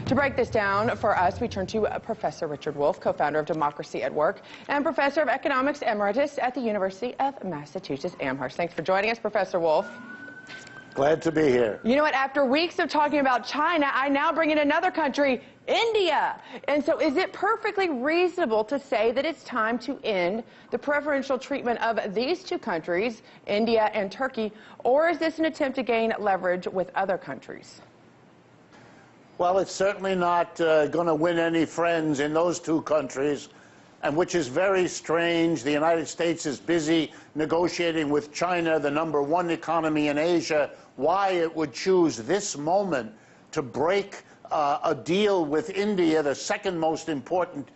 To break this down for us, we turn to Professor Richard Wolff, co-founder of Democracy at Work and professor of economics emeritus at the University of Massachusetts Amherst. Thanks for joining us, Professor Wolff. Glad to be here. You know what? After weeks of talking about China, I now bring in another country, India. And so is it perfectly reasonable to say that it's time to end the preferential treatment of these two countries, India and Turkey, or is this an attempt to gain leverage with other countries? Well, it's certainly not going to win any friends in those two countries, and which is very strange. The United States is busy negotiating with China, the #1 economy in Asia, why it would choose this moment to break a deal with India, the second most important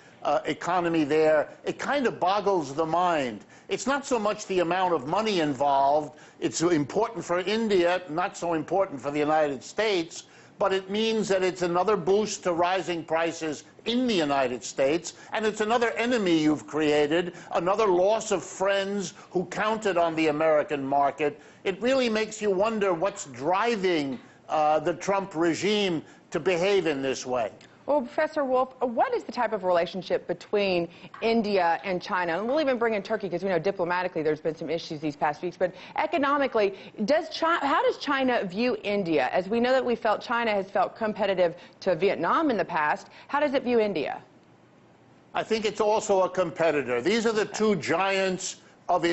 economy there. It kind of boggles the mind. It's not so much the amount of money involved. It's important for India, not so important for the United States. But it means that it's another boost to rising prices in the United States, and it's another enemy you've created, another loss of friends who counted on the American market. It really makes you wonder what's driving the Trump regime to behave in this way. Well, Professor Wolff, what is the type of relationship between India and China? And we'll even bring in Turkey because we know diplomatically there's been some issues these past weeks. But economically, how does China view India? As we know that China has felt competitive to Vietnam in the past. How does it view India? I think it's also a competitor. These are the two giants of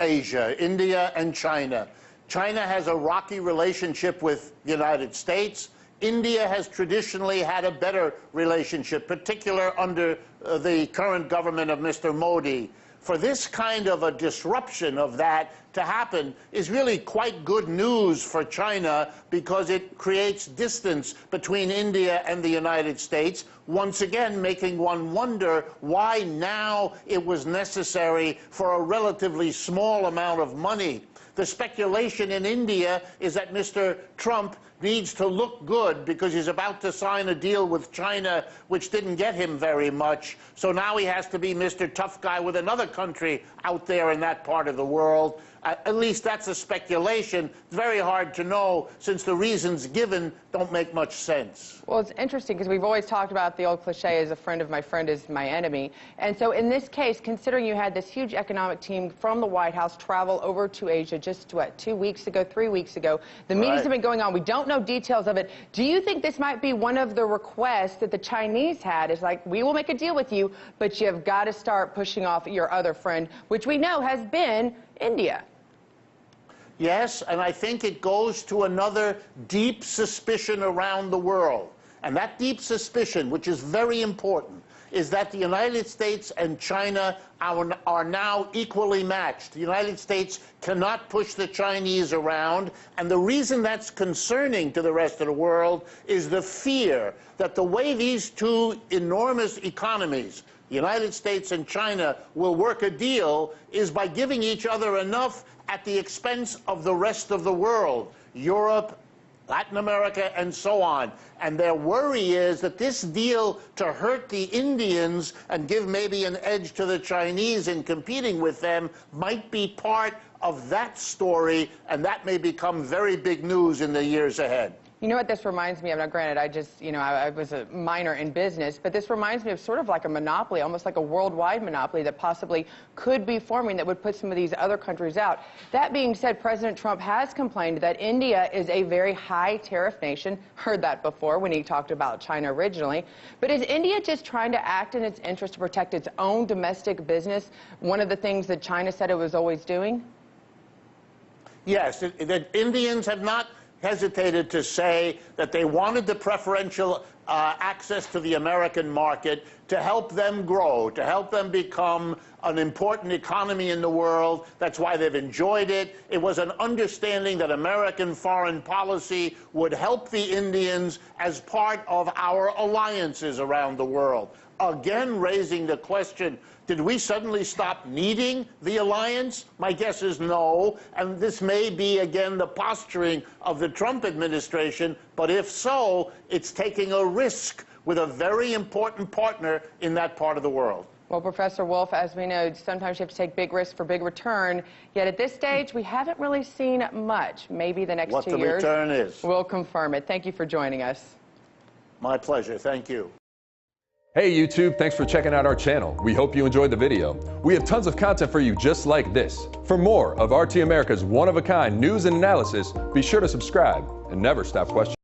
Asia, India and China. China has a rocky relationship with the United States. India has traditionally had a better relationship, particularly under the current government of Mr. Modi. For this kind of a disruption of that to happen is really quite good news for China because it creates distance between India and the United States, once again making one wonder why now it was necessary for a relatively small amount of money. The speculation in India is that Mr. Trump needs to look good because he's about to sign a deal with China, which didn't get him very much. So now he has to be Mr. Tough Guy with another country out there in that part of the world. At least that's a speculation. It's very hard to know since the reasons given don't make much sense. Well, it's interesting because we've always talked about the old cliche, as a friend of my friend is my enemy. And so in this case, considering you had this huge economic team from the White House travel over to Asia just, what, 2 weeks ago, 3 weeks ago, the meetings have been going on. We don't know details of it. Do you think this might be one of the requests that the Chinese had? Is like, we will make a deal with you, but you've got to start pushing off your other friend, which we know has been India. Yes, and I think it goes to another deep suspicion around the world. And that deep suspicion, which is very important, is that the United States and China are now equally matched. The United States cannot push the Chinese around, and the reason that's concerning to the rest of the world is the fear that the way these two enormous economies, the United States and China, will work a deal is by giving each other enough at the expense of the rest of the world, Europe, Latin America, and so on. And their worry is that this deal, to hurt the Indians and give maybe an edge to the Chinese in competing with them, might be part of that story, and that may become very big news in the years ahead. You know what this reminds me of? Now, granted, I was a minor in business, but this reminds me of sort of like a monopoly, almost like a worldwide monopoly that possibly could be forming that would put some of these other countries out. That being said, President Trump has complained that India is a very high tariff nation. Heard that before when he talked about China originally. But is India just trying to act in its interest to protect its own domestic business? One of the things that China said it was always doing? Yes, the Indians have not hesitated to say that they wanted the preferential access to the American market to help them grow, to help them become an important economy in the world. That's why they've enjoyed it. It was an understanding that American foreign policy would help the Indians as part of our alliances around the world. Again, raising the question, did we suddenly stop needing the alliance? My guess is no, and this may be, again, the posturing of the Trump administration, but if so, it's taking a risk with a very important partner in that part of the world. Well, Professor Wolff, as we know, sometimes you have to take big risks for big return, yet at this stage, we haven't really seen much. Maybe the next 2 years what the return is. will confirm it. Thank you for joining us. My pleasure. Thank you. Hey YouTube, thanks for checking out our channel. We hope you enjoyed the video. We have tons of content for you just like this. For more of RT America's one-of-a-kind news and analysis, be sure to subscribe and never stop questioning.